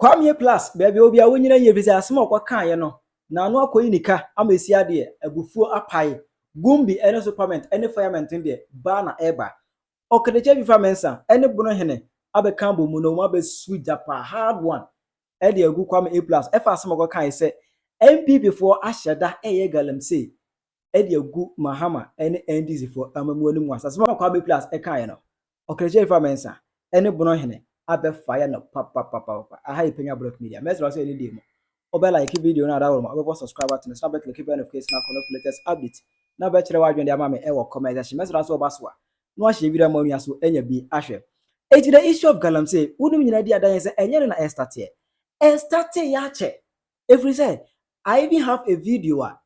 Kwame plus baby obi a wonyina ye visa asma kwa kan ye no na no akoyi nika amesi ade abufuo apai gumbi ene superment ene fireman de ba na eba Okatakyie Afrifa Bonohene abeka bomu no ma be sweet japa hard one e de agu Kwame A plus efa asma kwa kan se NPP for ahyeda eye Galamsey e de agu Mahama ene NDC for amamu ani mu asasma Kwame plus e kan ye no Okatakyie Afrifa ene Bonohene abe fire no papa aha Penyah block media message was any day mo obe like video na da wo mo obe subscribe button so be click notification na connect latest update na be kire wa dwen de ama me e wo comment section message was oba so a no ahye video ma nua so enya bi ahwe eti the issue of Galamsey wudum nyina di adan se enye na start ya che every say I even have a video a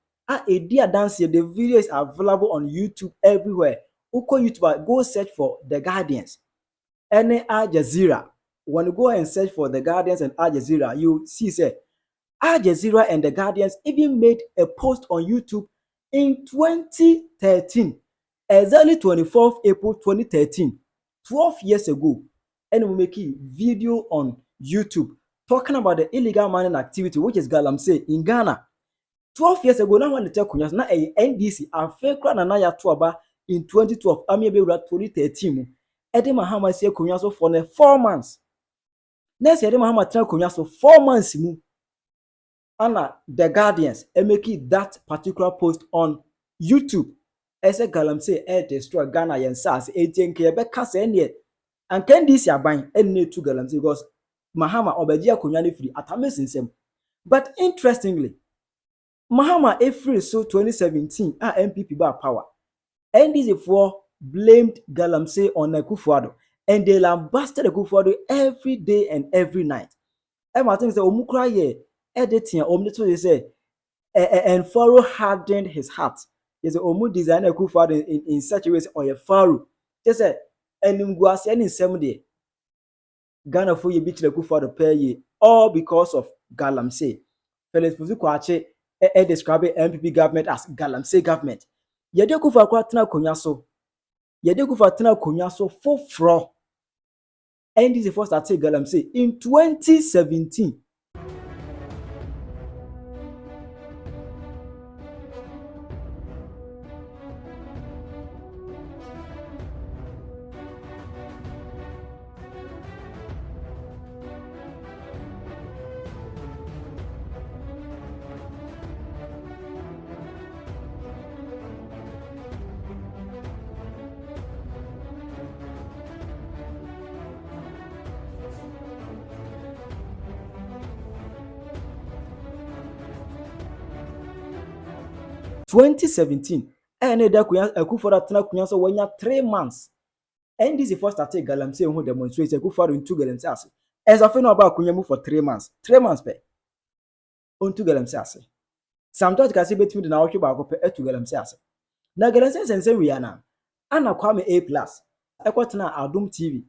dear dance. The video is available on YouTube everywhere. Uko YouTube, go search for The Guardians. Any Al Jazeera. When you go and search for The Guardians and Al Jazeera, you see say Al Jazeera and The Guardians even made a post on YouTube in 2013, exactly 24th April 2013, 12 years ago, and we make a video on YouTube talking about the illegal mining activity, which is Galamsey in Ghana. 12 years ago, now when the tell kunyas na a NDC and fake na ya tuaba in 2012, amiebe 2013. Ede Mahama say kunyaso for 4 months. Next Ede Mahama try kunyaso 4 months mu. Ana The Guardians make that particular post on YouTube. Ese Galamsey destroy Ghana yensas 18k be kase ene. And can this ya ban ene to Galamsey because Mahama obedia kunya free atamesinsem. But interestingly, Mahama free so 2017 NPP ba power. NDC for blamed Galamsey on Akufo-Addo and they lambasted Akufo-Addo every day and every night. And I think say omukra ye editing omnito say and Pharaoh hardened his heart. Is omu design Akufo-Addo in such a way or a Pharaoh. They say enimguase any same day. Ghana for ye beat Akufo-Addo pay ye all because of Galamsey. Felix Fuzu-Kwache describe NPP government as Galamsey government. Yede Akufo kwa tena konya so. Yede Akufo tena konya so foforo. And this is first start Galamsey in 2017. And Akufo-Addo tena kunya so wanya 3 months. And this is first start Galamsey who demonstrate Akufo-Addo into Galamsey ase. As of now about kunya move for 3 months. 3 months pe. Onto Galamsey ase. Sometimes ka se betimi de na wohwe ba ko pe etu Galamsey ase. Na Galamsey sense we ana. Ana Kwame A plus. Ekotena Adum TV.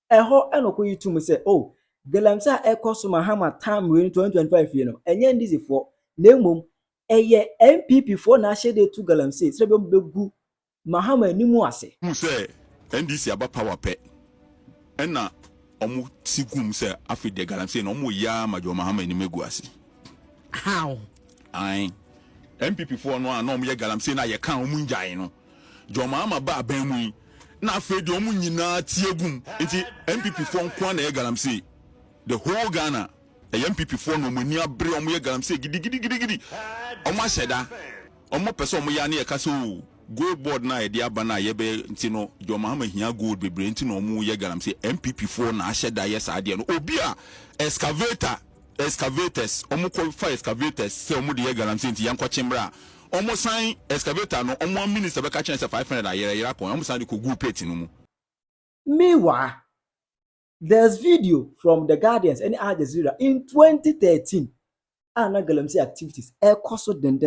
Eho enoko yitu mu say oh Galamsey ekoso Mahama time we 2025 you know. Enye this for na mum eye NPP for na shede to Galamsey sebe mbegu Mahama animu ase mu say NDC aba power pe ena omu sigum say afide Galamsey no omu ya majo Mahama animegu ase how ai NPP for no na omu ye Galamsey na ye kan omu njai no jo Mahama ba aban na afide omu nyina tiegum enti NPP for nko na ye Galamsey the whole Ghana MPP for no muni abre omo ye Galamsey gidi omo aseda omo pese omo ya na ye kaso gold board na ye dia ba na ye be ntino jo Mahama hia gold bebre ntino omo ye Galamsey MPP for na aseda ye sa de no obi a excavators omo qualify excavators se omo de ye Galamsey nti yanko chimbra omo sign excavator no omo minister be ka chen se 500 ayere ko omo sign de ko group plate no mu meanwhile there's video from The Guardians and Al Jazeera in 2013 and Galamsey activities ekoso den.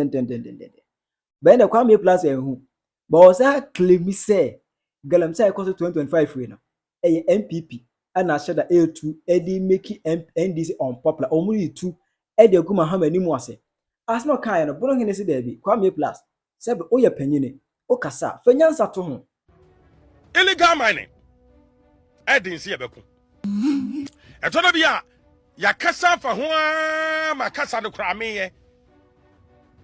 But the Kwame plus who but was that claim say Galamsey ekoso 2025 we no NPP and I said that A2 Eddie make NDC unpopular only 2 Eddie go Mahama ni mu ase as no kind no Bonohene say there be Kwame plus say o ye Panyini o kasa fanyansa to ho illegal mining edin si ebeko etono bia ya kasa fa ho ma kasa no kra me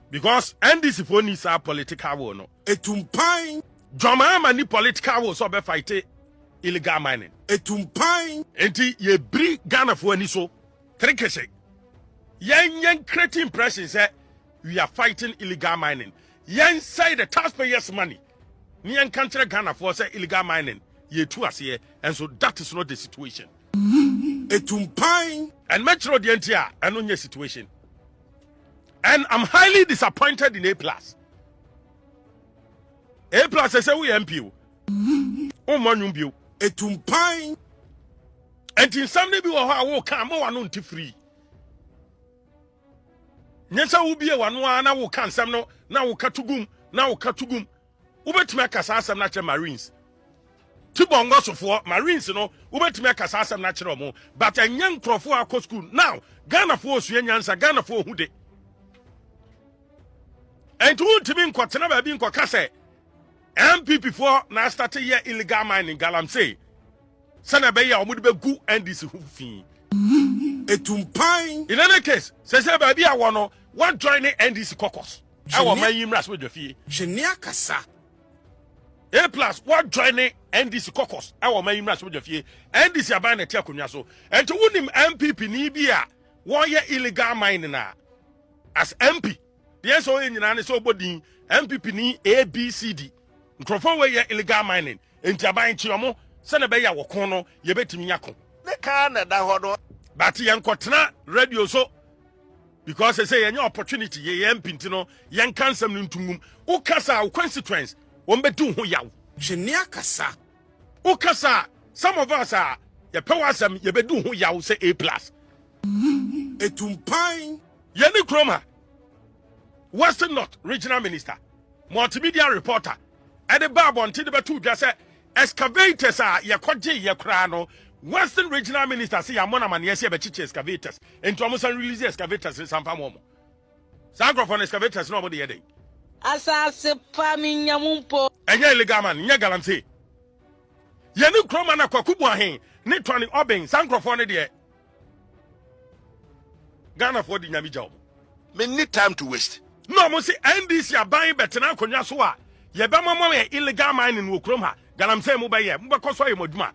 because NDC for ni sa political war no Etumpan. Joma ni political war so be fight illegal mining Etumpan. enti ye bri Ghana for ani so trikese yen creating impression say we are fighting illegal mining yen say the taxpayers money ni yen country Ghana for say illegal mining ye tu ase and so that is not the situation. Etumpan. And metro the NTR and on your situation. And I'm highly disappointed in A+. A+ I say we MP. Oh man you. Etumpan. And in some day we will come more on free. Nyesa will be a one na will can some no now will katugum now katugum. Ubet make us some natural marines. Tibongo so for marines no ubet make us some natural mo but a young crofo akọ school now Ghana for suenyansa Ghana for hude. And to ultimi nkwatena ba bi nkwa kase NPP for na start here illegal mining Galamsey. Sana be ya omude be gu NDC hu fi. Etumpan. In any case, say ba bi awo no one join NDC caucus. Awo man yimras we defie. Jenia kasa. A+ one join NDC caucus. Awo man yimras we defie. NDC aban na tia konwa so. And to unim NPP ni bia one year illegal mining na as MP. The so nyina ne so bodin NPP ni ABCD. Nkrofo we year illegal mining. Enti aban chi omo se na be ya wo kon no ye betimi nyako. Ne ka na da ho no. But yen kotena radio so because they say any opportunity ye MP ntino yen kansam ntungum ukasa consequence won bedu ho yaw Jenia kasa. ukasa some of us are ye pewasam ye bedu ho yaw say A+. Etumpan. Yeni Kroma Western North regional minister multimedia reporter and the babo until the betu just say excavators are ye kwaje ye kra no Western regional minister say amona man yes be chiche excavators into almost release excavators in Sampa Momo. Sankrofon excavators nobody yede. Asase pa minyamumpo. Enye illegal man, nye Galamsey. Yeni Kroma na kwakubu ahen, ne twani obeng Sankrofon ne de. Ghana for the nyami job. Me need time to waste. No mo say NDC aban betena konwa so a ye be mama illegal mining wo krom ha. Galamsey mo be ye, mo be koso ye moduma.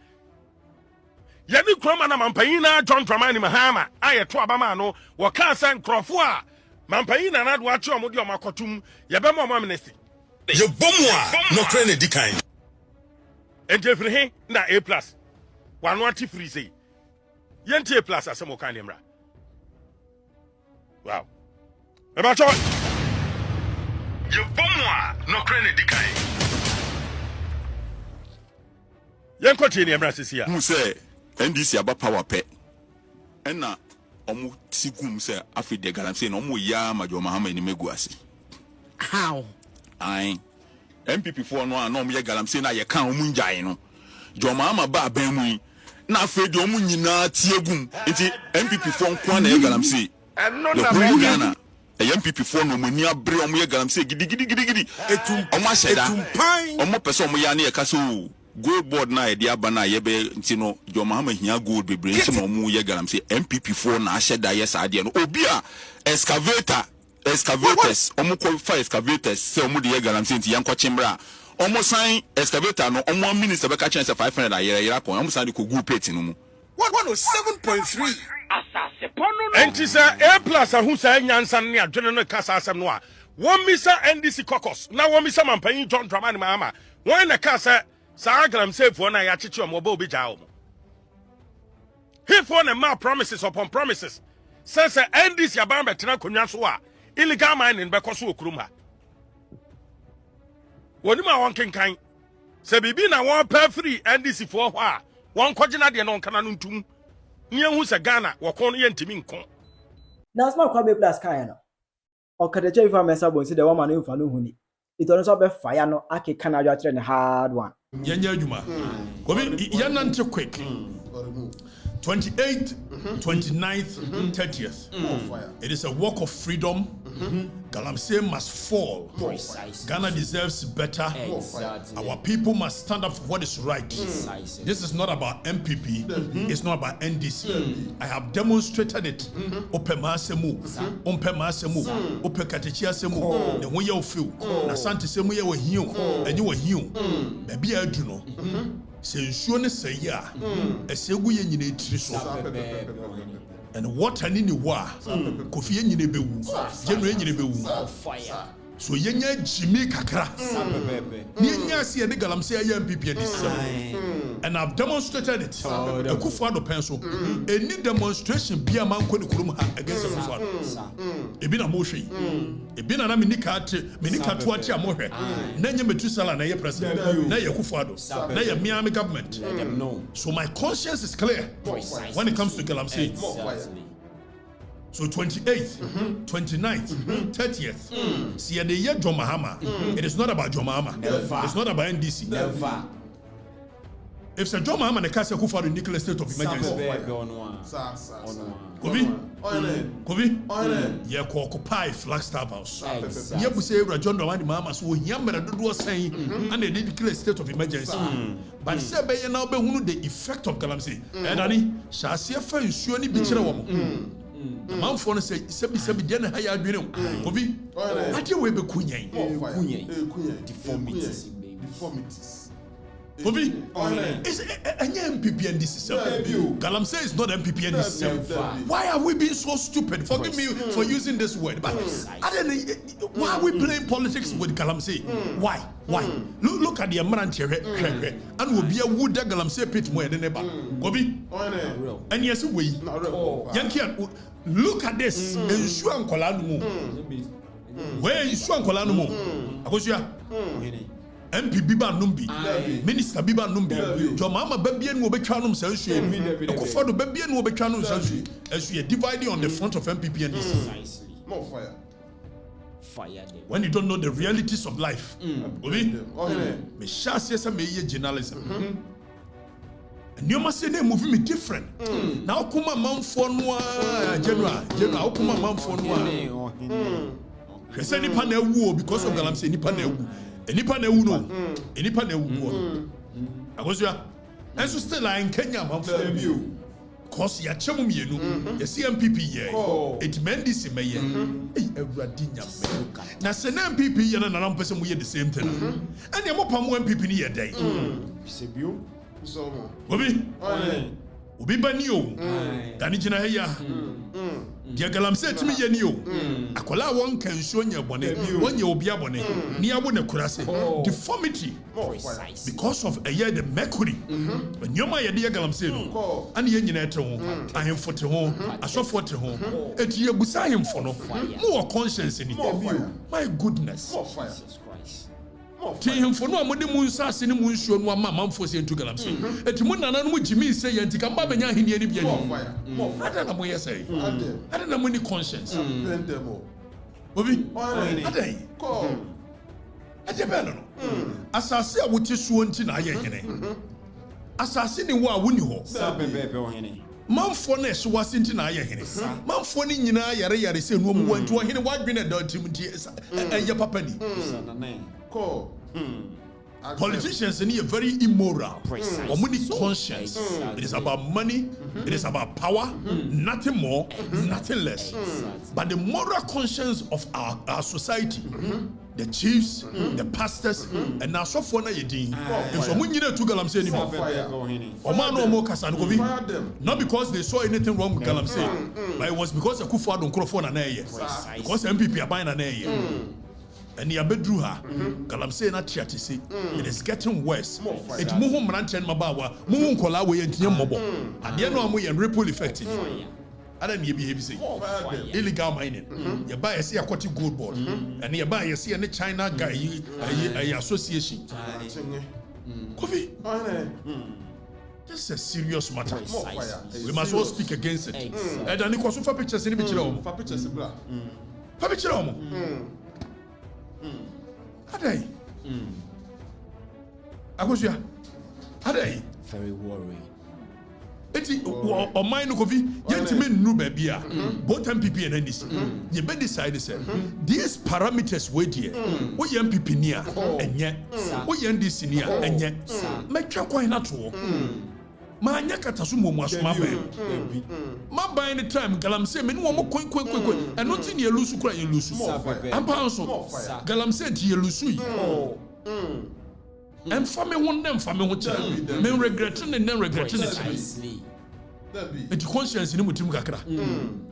Yeni Kroma na mampanyina John Dramani Mahama aye to abama no wo ka san krofo a mampanyina na do ache omodi omakotum ye be mama ministry Ye bomwa no kre ne dikan. enjefri he na A+ wano ati free say yenti A+ asemo kan nemra wow e ba cho ye bomwa no kre ne dikan yen ko tie nemra sisi a mu say NDC aba power pe ena omu sigum say afi de Galamsey no omu ya majo mahama ni megu ase How? ai MPP for no na omu ye Galamsey na ye kan omu njai no jo mahama ba ban mu na afi de omu nyina tiegum enti MPP for nko na ye Galamsey No the na Queen me. Ghana MPP for no mani abre omu ye Galamsey gidi omu asheda Etumpan. omu pese omu ya na ye kaso gold board na edi aba na yebe ntino jo mahama hia gold bebre nti no mu ye Galamsey MPP for na asheda yes ade no obi a excavators omu qualify excavators se omu de ye Galamsey nti yanko chimbra omu sign excavator no omu minister be ka chance 500 ayera ko omu sign ko group pet no mu 107.3. Asase pono no. enti say A+ ahu say nyansa ne adwene no kasa asem no a won misa NDC caucus na won misa mampanyin John Dramani Mahama won na kasa sa Galamsey for na ya chichi omo ba obi ja omo he for na ma promises upon promises say NDC aban betena konwa so a illegal mining be koso okurum ha woni ma won kenkan say bibi na won pa free NDC for ho a won kogina de no nkana no ntum ni ehu se Ghana wo kon no ye ntimi nkon na asma Kwame plus kan no Okatakyie Afrifa Bonohene bonsi de wama no mfa no huni ito no so be fire no akeka na adwa kire ne hard one Yanya Juma. Kwame, Yanante quick. 28th, 29th, 30th. It is a walk of freedom Galamsey must fall. Ghana deserves better. Our people must stand up for what is right. This is not about MPP. It's not about NDC. I have demonstrated it. Opemaasemu, Ompemaasemu, Opekatichiasemu, the way you feel. Nasante semu ye wa hiu, and you were hiu. Baby, I do know. Say, sure, say, yeah. A segu ye in a and what an in the war, Kofi in the bewu, General in the bewu, fire. So yenya Jimmy Kakra. Yenya see a Galamsey NPP and I've demonstrated it. A Kufado pencil. Any demonstration be a man against a Kufado. A been a motion. A been an Minika Tuatia Mohe. Nanya Metusala, Naya President, Naya Kufado, Naya Miami government. So my conscience is clear when it comes to Galamsey. So 28th, 29th, 30th. See the year John Mahama. It is not about John Mahama. It's not about NDC. Never. If Sir John Mahama and the Castle who for the nuclear state of emergency. Kobi, ye ko occupy Flagstaff House. Ye bu say John Mahama so yamma do saying and they declare state of emergency. But say be now be hunu the effect of Galamsey. Edani, shall see fa nsuo ni bi kire wo. Man for say sebi den ha ya adwene obi ade we be kunyan deformities obi is MPP and this Galamsey is not MPP and this why are we being so stupid? Forgive me for using this word, but why are we playing politics with Galamsey? Why look at the amount here and will be a wood that Galamsey pit more than ever obi and yes we Yankee. Look at this. Ensure Nkola no mo. Where ensure Nkola no mo? Akosua. MP biba numbi. Minister biba numbi. Jo mama babie no obetwa no msa nsue. Akofado babie no obetwa no msa nsue. Ensue dividing on the front of MPP and this. More fire. When you don't know the realities of life. Obi. Me sha say me ye journalism. And you must say they move me different. Now come a man for noir, General, come a man for noir. He said ni panel woo because of Galamsey ni panel woo. Any panel no, any panel woo. I was ya. And so still in Kenya, man for you. Cause ya chemu mienu, ya see MPP ye. It meant this in me ye. Hey, Radinya. Now say MPP ye na another person we the same thing. And ya mo pamu MPP ni ye day. Sebio. Obi bani o dani jina heya dia Galamsey timi ye ni o akola won kan so nya bone won ye obi abone ni abo na kurase deformity because of a year the mercury when nyoma ye de Galamsey no ani ye nyina ete ho ahemfo te ho asofo te ho eti ye busa ahemfo no mo conscience ni my goodness Tim for no amode mu nsase ne mu nsuo no ama manfo se ntu Galamsey eti mu nana no mu jimi se ye ntika mba benya hini ani bia ni ada na mo ye say ada na mo ni conscience obi ada ko ada be no asase a wote suo nti na aye hene asase ni wo a woni ho bebe o hene manfo na so wase nti na aye hene manfo ni nyina yare se no mu wantu hene wadwene da tim nti eye papa ni politicians are very immoral. Money conscience. It is about money. It is about power. Nothing more, nothing less. But the moral conscience of our society, the chiefs, the pastors, and now so for na yedin. And so when you know to Galamsey anymore, Omano mo kasan not because they saw anything wrong with Galamsey, but it was because the Kufa don't call for na because MPP are buying na and the bedru ha Galamsey na tiate say it is getting worse. It mu ho mranchen mabawa mu ho nkola we yentiem mobo ade no amu ye ripple effect ada me behave say illegal mining you buy see aquatic gold board and you buy you see any China guy association coffee this is a serious matter. We must all speak against it. And then you for pictures in the picture for pictures bla for picture Adai. Akosua. Adai. Very worried. Eti o mind no kofi yentime nnu ba bia both MPP and NDC ye be decide say these parameters we there wo ye MPP ni a enye wo ye NDC ni a enye metwa kwan na to ma anya kataso mo asoma ma ban the time Galamsey me no mo kwen and not in ye lusu kura ye lusu ampa so Galamsey ti ye lusu yi and for me one them for me me regretting and then regretting it. It's conscience in mutim kakra.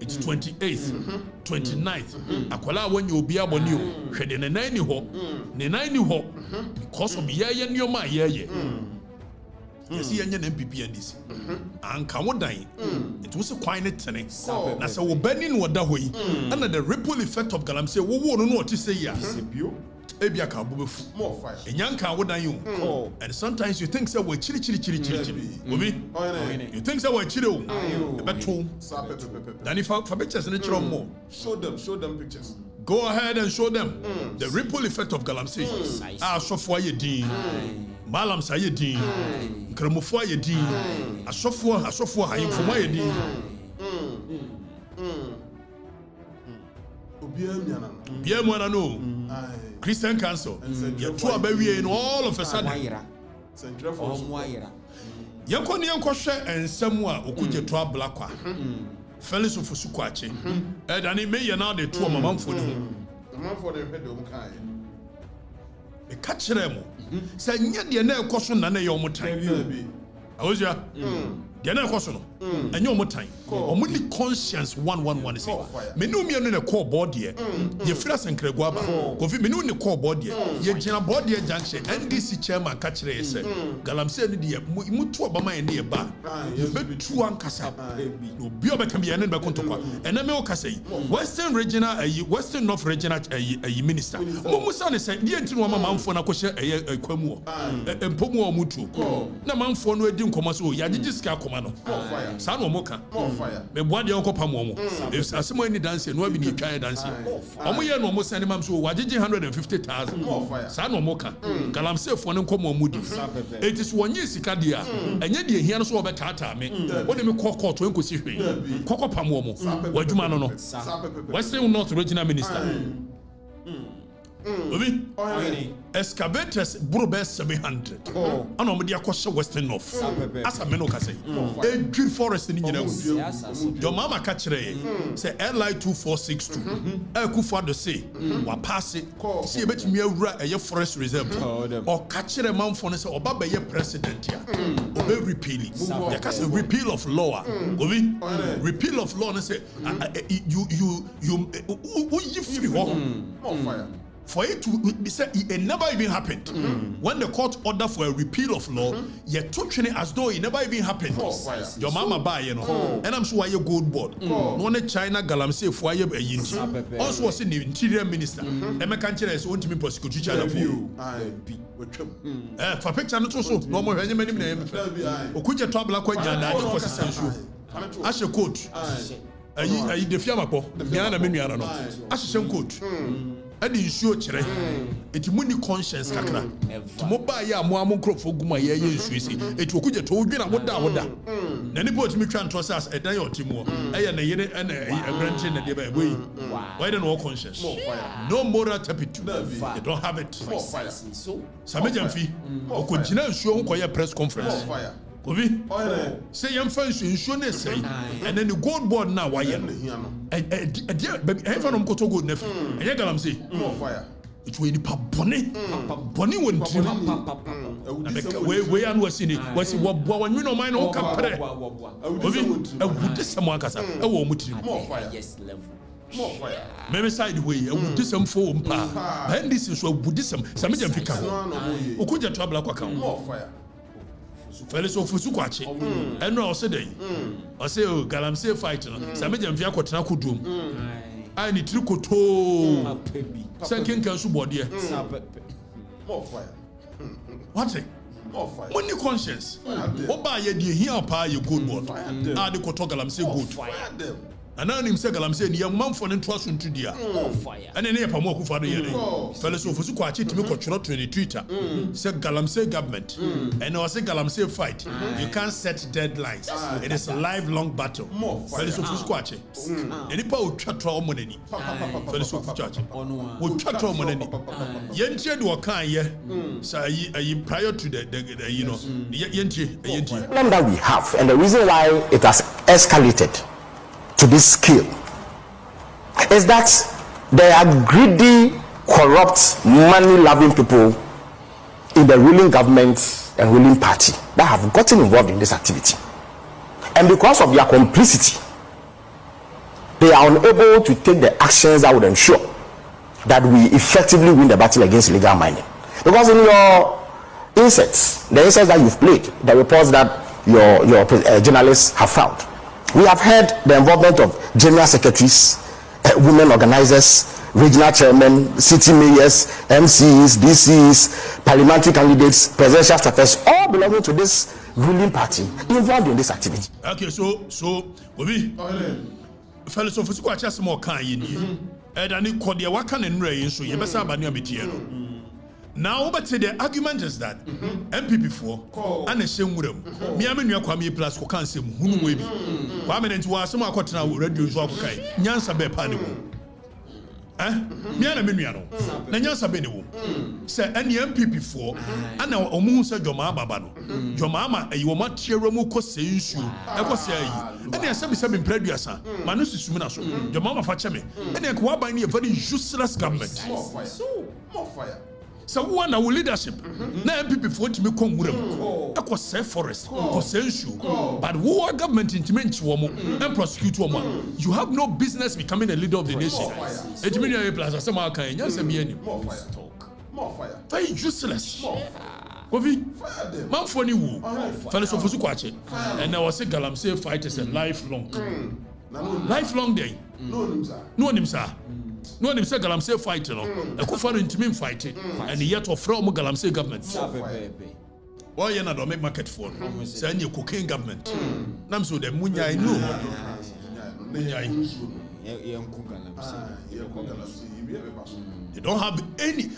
It's 28th, 29th. Akwala when you be abon you, hwede ne nan ni ho, because of ye nyoma ye. Yes, ye NPP and this. Anka wo dan. It was a quiet tene. Na se wo bani no da hoyi. And the ripple effect of Galamsey wo no what to say ya. Ebiaka bubefu more fire enyanka wodan you and sometimes you think say we chiri obi you think say we chiri o ebeto then if for pictures in the more show them pictures go ahead and show them the ripple effect of Galamsey asofo ayedin malam sayedin nkremofo ayedin asofo hayimfo ayedin Biamwana no Christian Council. You two abawie in all of a sudden. Yankoni yankoshe ensemwa okuje to ablakwa. Felix ofusukwache. Edani me ye now the two mamamfo no. Mamamfo de hwede o kan. E ka kire mo. Say nye de na ekoso na na ye omotan. Awozia. De na ekoso no. Enye omotan. Omuli conscience 111 say. Me no me no na call board here. Ye fira senkregwa ba. Kofi me no ne call board here. Ye gina board here junction NDC chairman ka kire say. Galamsey no de mutu obama ye ne ba. Ye betu ankasa. No bi obeka me ye ne be kontokwa. Ena me o ka say Western regional Western North regional minister. Mo musa ne say die ntinu mama manfo na ko hye kwamu o. Empomu o mutu. Na manfo no edi nkoma so ya gigi sika akoma no. Sa no mo ka. Me boade onko pam omo if asemo any dance no abi ni twan dance omo ye no mo send mam so wagege 150,000 sa no mo ka Galamsey fo ne nkomo omudi it is wonye sika dia enye de hia no so obekata me woni me kokko to enkosi hwe kokko pam omo wadwuma no Western North regional minister Obi excavators burube 700 ana omo dia kwose Western North asa me no ka say e dwi forest ni nyina your mama ka kire say LI 2462 e ku for the say wa pass see e betimi awura eye forest reserve o ka kire manfo no say oba be ye president ya obe repeal they ka say repeal of law Obi repeal of law no say you free on fire for it to be said it never even happened. When the court ordered for a repeal of law, you took it as though it never even happened. Your mama buy, you know, and I'm sure you gold board. No one China Galamsey for you a yinti. Also was in the interior minister. Emma Kanchera is want to be prosecuted China for you. For picture not so no more any name. Okuja tabla kwa jana you was essential. As a coach. I the fiamapo, the Miana Miniana no. As a same coach. Adi nsuo kire eti muni conscience kakra to mo ba ya mo amkrofo guma ye nsuo si eti okuje to odwina woda na ni bot mi twa nto sas edan yo timo eye na yene na ebrante na de ba boy why don't no conscience no moral turpitude they don't have it samejamfi okujina nsuo ho koye press conference Obi, say yam fancy nsuo say and then the gold board now why no baby everyone am koto gold nefi enye Galamsey fire it we ni pa boni won trim we anu wasini wasi wo wanwi no man no ka pre Obi awude sam akasa e wo mu trim yes level more fire maybe side way awude sam fo mpa and this is awude sam samejam fika ho okuja to abla kwa kan more fire Felix ofusukwache eno o se dey o se Galamsey fight no samejam fi akotena kodum ai ni trikoto sanken kan su bode more fire what more fire money conscience oba ye de hia pa ye gold board a de koto Galamsey gold Ananim say Galamsey ni yam for no to aso ntu dia. Fire. And ne yapa mo akufo ado ye dey. Fellows of Fusu Kwachi timi ko tworo to Twitter. Say Galamsey government. And I say Galamsey fight. You can't set deadlines. It is a lifelong battle. Fellows of Fusu Kwachi. Enipa o twatro omo nani. Fellows of Fusu Kwachi. O twatro omo nani. Yentie do kan ye. Say prior to the you know. Yentie. The problem that we have and the reason why it has escalated to this scale is that there are greedy, corrupt, money-loving people in the ruling government and ruling party that have gotten involved in this activity. And because of their complicity, they are unable to take the actions that would ensure that we effectively win the battle against illegal mining. Because in your inserts, the inserts that you've played, the reports that your journalists have found, we have heard the involvement of general secretaries, women organizers, regional chairmen, city mayors, MCs, DCs, parliamentary candidates, presidential staffers, all belonging to this ruling party involved in this activity. Okay, so Obi, fellows of Fusu Kwachi asemo kan ye ni. Edani kode waka ne nre yin so ye besa ba ne abetie no. Now, but the argument is that NPP for and a shame with them. Me, I'm in your Kwame plus who can't say who will be. Kwame and to some cotton radio Zokai, Nyansa be panico. Me and a miniano, Nyansa Benu. Say any NPP for and now Omun said your mamma Babano. Your mamma, a you might cheer Romuko say you. I was saying, and there's some previous Manus Suminaso, your mamma Fachame, and then Kwabani a very useless government. More fire. So one our leadership. Na MPP for to me come wurem. Akwa say forest, for sensu. But who are government intimate womo and prosecute womo. You have no business becoming a leader of the nation. It mean you plus some kan nya say be any. More fire. Very useless. Kofi, man for ni wu. Fellows of Fusu Kwachi. And I was say Galamsey fight is a lifelong. Lifelong day. No nim sir. No one say Galamsey fight, you know. A Kufano intimate fight, and yet of from Galamsey government. Why you not make market for? Say any cocaine government. Nam so the Munya I know. They don't have any.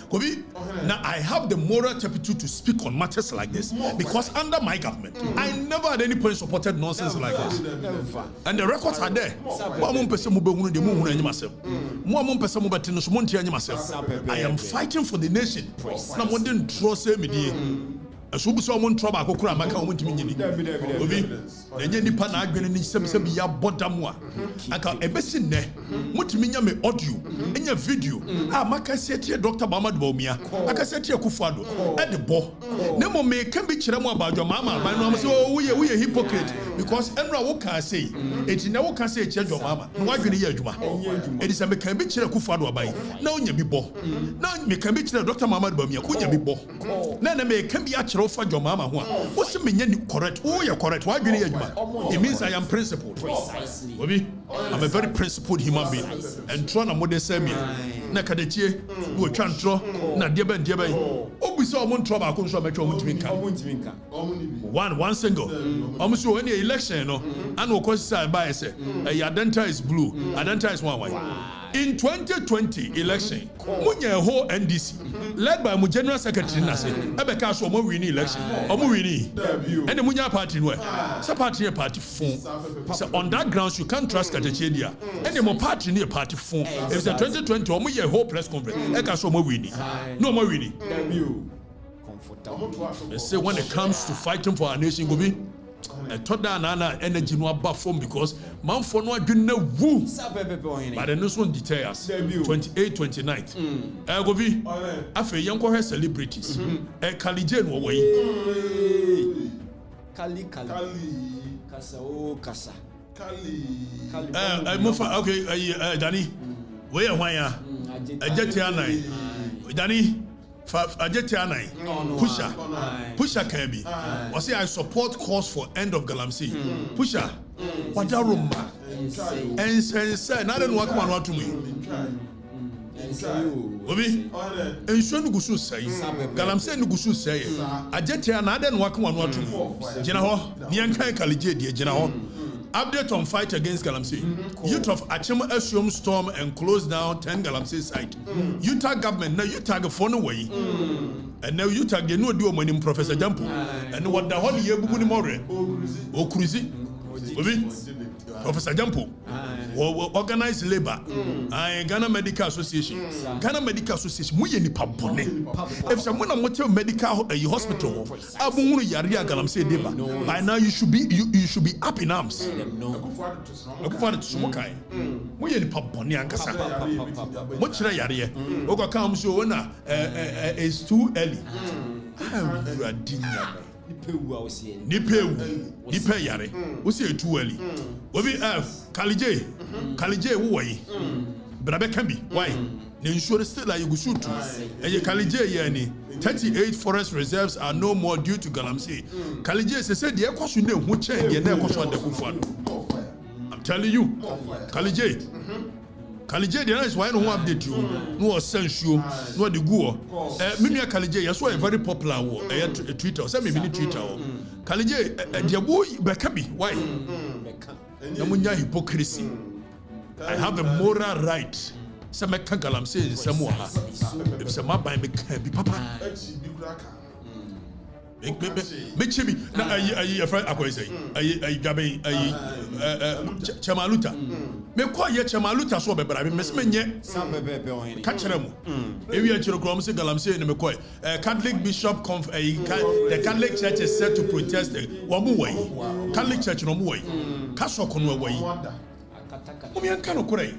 Now I have the moral turpitude to speak on matters like this because under my government, I never at any point supported nonsense like this. And the records are there. I am fighting for the nation. So be so mon trouble akokura maka o ntimi nyini obi enye nipa na adwene ni sem ya bodamwa aka ebesi ne mutimi nya me audio enya video maka setie Dr. Muhammad Bawumia aka setie Kufuado e de bo ne mo me kan bi kire mo abadwo mama ban no say we hypocrite because enra wo kan say eti na wo kan say kire dwo mama no adwene ye adwuma edi se me kan bi kire Kufuado abai na onya bi bo na me kan bi kire Dr. Muhammad Bawumia onya bi bo na me kan bi akire for your mama what's the correct? Oh, you're correct. Why do you it means I am principled. Precisely. I'm a very principled human being. And trying to model semi. Nakadechie, who chantro, na diaben. Oh, we saw one trouble. I couldn't show one single. Almost any election, no. And of course, by say, Adenta is blue, Adenta is one white. In 2020 election, Munya whole NDC, led by my general secretary Nase, Ebeka so mo win election. Omo win. And the Munya party no. So party phone. So on that grounds you can't trust Katechedia. And the mo party near party phone. If it's 2020 omo ye whole press conference, Eka so mo win. No more winning. They say when it comes to fighting for our nation, go be. I thought that Nana energy no above form because man for no adwene wu. But the news one details 28, 29th. Go be afa yanko her celebrities. Kalije no way. Kali Kasa o Kasa. Kali. Okay, Danny. Where why ya? Ajetianai. Danny. Ajetianai, Pusha Kebi. I say I support calls for end of Galamsey. Pusha, what a room, and say, not in what one to me. Obi, and Shun Gusu say, Galamsey Gusu say, Ajetiana, then what one to me. General, Nyanka Kalije, dear General. Update on fight against Galamsey. Youth of Achim assume storm and close down 10 Galamsey site. Utah government now Utah the phone away. And now Utah they know do money Professor Jampo. And what the whole year buguni more. O cruzy. Professor Jampo. Organized labor. Ghana Medical Association. Ghana Medical Association. Muye ni pabone. If someone a motel medical hospital, abunguru yaria Galamsey deba. By now you should be up in arms. Akufado sumokai. Muye ni pabone ankasa. Mochira yaria. Oka kam so na it's too early. Nipe yare. Usi too early. Obi Kalije woi. Brabe Kambi. Why? The insurance still like you go shoot. And ye Kalije yani 38 forest reserves are no more due to Galamsey. Kalije said the question de who change the never question the Kufan. I'm telling you. Kalije. Kalije the is why no update you. No sense you. No the go. Mimia Kalije you saw a very popular Twitter. Say me Twitter. Kalije the boy Bekabi. Why? Namunya hypocrisy. I have a moral right. Some Galamsey in some if some by me be papa. Mechibi na ayi afra akwese ayi gabe ayi chamaluta me kwa ye chamaluta so bebra me menye ka kire mu ewi a kire krom se Galamsey ne me kwa Catholic bishop the Catholic church is set to protest wo mu wai Catholic church no mu wai ka so kono wai mo me anka no kure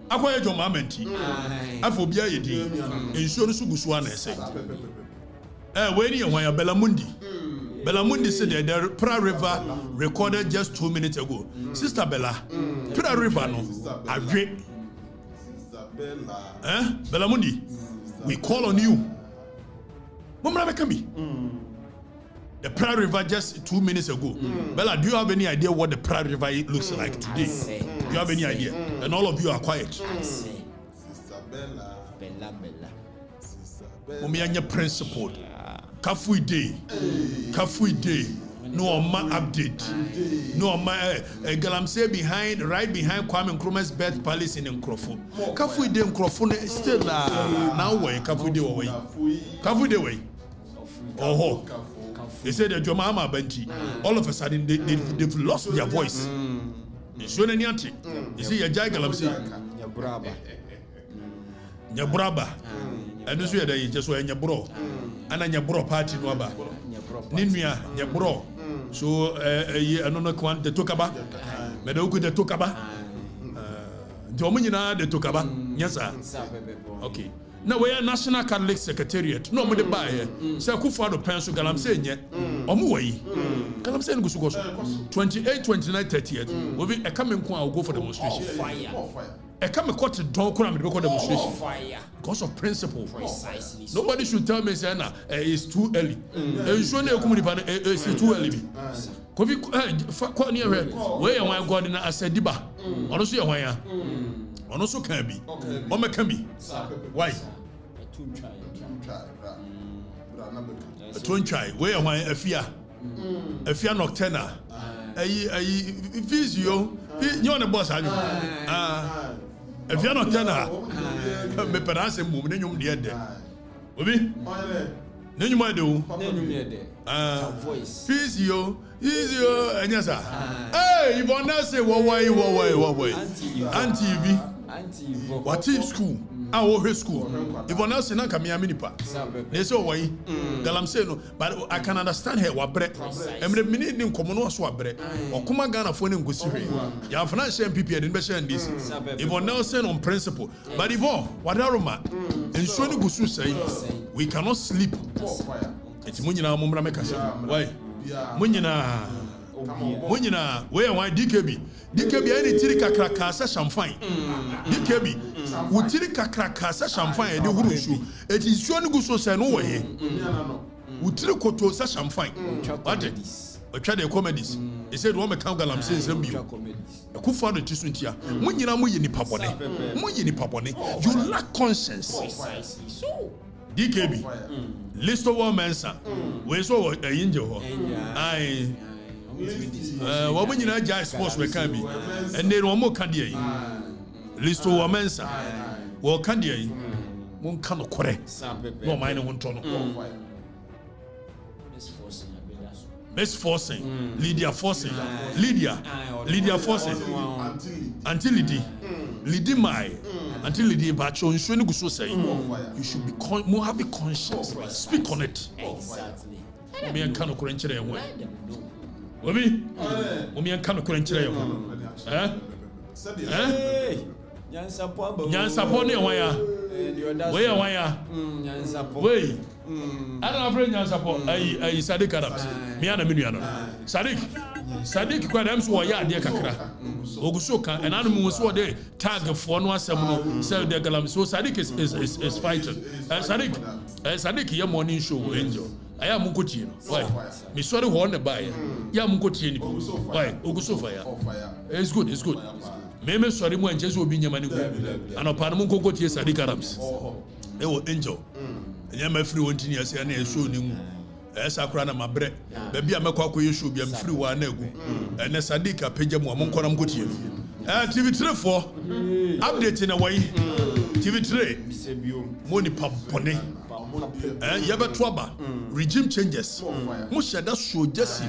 akwa ye joma menti afo bia ye din ensuo no sugusu ana ese when you want Belamundi. Belamundi said that the Pra River recorded just 2 minutes ago. Sister Bella, Pra River no, I agree. Belamundi, we call on you. Mama Bekami. The Pra River just 2 minutes ago. Bella, do you have any idea what the Pra River looks like today? Do you have any idea? And all of you are quiet. Sister Bella. Momianya principled. Kafui day. No ma update. No ma Galamsey right behind Kwame Nkrumah's birth palace in Nkrofo. Kafui day Nkrofo still now way Kafui day way. Kafui day way. Oh. They said that your mama Benji. All of a sudden they've lost their voice. You see your Jai Galamsey. Nyabraba. And this way they just were Nyabro. And a Nyabro party no aba. Ninua Nyabro. So I don't know the Tokaba. Medoku the Tokaba. Dominina the Tokaba. Yes, sir. Okay. Now we are National Catholic Secretariat. No more the buyer. Say Kufado Pensu Galamsey nye. Omuwai. Galamsey ngusukoso. 28, 29, 30th. We be a coming I'll go for demonstration. Fire. I come a quarter don't come and demonstration. Because of principle. Precisely. Nobody should tell me say it's too early. It's too early. Kofi kwa near where am I going na asediba. Ono so ye hwan ya. Ono so kan bi. O me kan bi. Why? Try. Where am I afia? Afia nocturna. Ayi physio. You the boss are you? If you're not tenor, me perhaps a woman in your dead. Obi? Then you might do. Physio, easier, and yes, sir. Hey, you want to say, why? Auntie, what is school? Our school. If one else in a Kamiaminipa, they say, why? Galamsey no, but I can understand her. What bread? And the minute in Comono swap bread or Kumagana phone in Gusiri. You have financial NPP and investment this. If one else on principle, but if all whatever man, and Shoni Gusu say, we cannot sleep. It's Munina Mumra Mekasa. Why? Munina, where why DKB? DKB any tirika krakasa champagne. DKB, we tirika krakasa champagne and the Hurushu. It is Shoni Gusu say no way. We tirikoto sa champagne. What it? A tried the comedies. He said, Woman Count Galamsey is a meal. A good father to Suntia. Munina Muyini Papone. You lack conscience. DKB. List of one man, sir. We saw a angel. Woman in a jazz sports we can be, and then one more candy. Listo Wamensa, or candy, one cannot correct. No minor one ton. Miss Forcing, Lydia Forcing, Lydia Forcing, until Lydie Mai, until Lydie Bacho, you shouldn't go so say. You should be more happy conscious. Speak on it. Exactly. Me and Kano Corenchre and way. Women, me and Kano Corenchre. Nyansapone waya. Way. I don't know Nyansapo. I Sadiq Arabs. Me and a million. Sadiq Quadams were ya dear Kakra. Ogusoka and animals were there. Tag for no assembly. Sell the Galamsey. So Sadiq is fighting. Sadiq, your morning show, Angel. I am Mukotino. Why? Me sorry, one buy. Ya Mukotino. Why? Ogusofaya. It's good, it's good. Meme sorry, mo Jesu obi nyamani go. Ano pa no Mukoko tie Sadiq Arabs. E wo Angel. Nyama free won tini ase na show ni mu. Esa kra na mabre. Ba bia mekwa akoye show bia free wa na egu. Ene Sadiq apagya mu mo nkora mkotie. TV3 for update na wai. TV3 money pabone. Yabetwaba regime changes. Mo sheda show jesi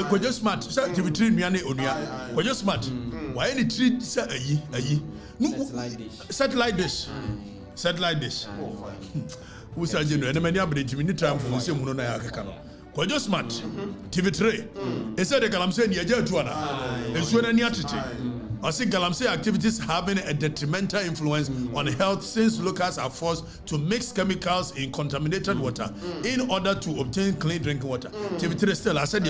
ko just smart TV3 nuane onua. Ko just smart. Why any tree say ayi. Satellite dish. Who said you know, and many updates we need time for the same one. Ko just smart TV3. It said the Galamsey near Tuana. It's when any attitude. I see Galamsey activities having a detrimental influence on health since locals are forced to mix chemicals in contaminated water in order to obtain clean drinking water. TV3 still, I said,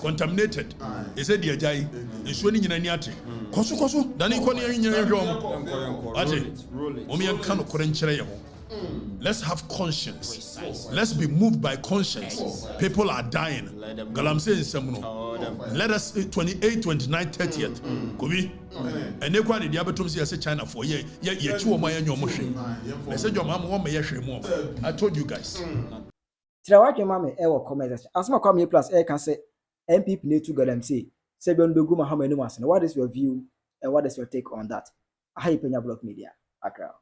contaminated. He said, the Ajay is winning in any ati. Kosu, Danny Konya in your room. Let's have conscience. Let's be moved by conscience. People are dying. Galamsey in Semuno. Let us 28, 29, 30th. Kobi. And they quite the Abatum say China for ye 2 of my annual motion. I said your mom won't be more. I told you guys. Tirawake mame ewo comment. Asma Kwame plus air can say NPP need to Galamsey. Sebion Beguma how many months. What is your view and what is your take on that? Hi Penyah Block Media. Accra.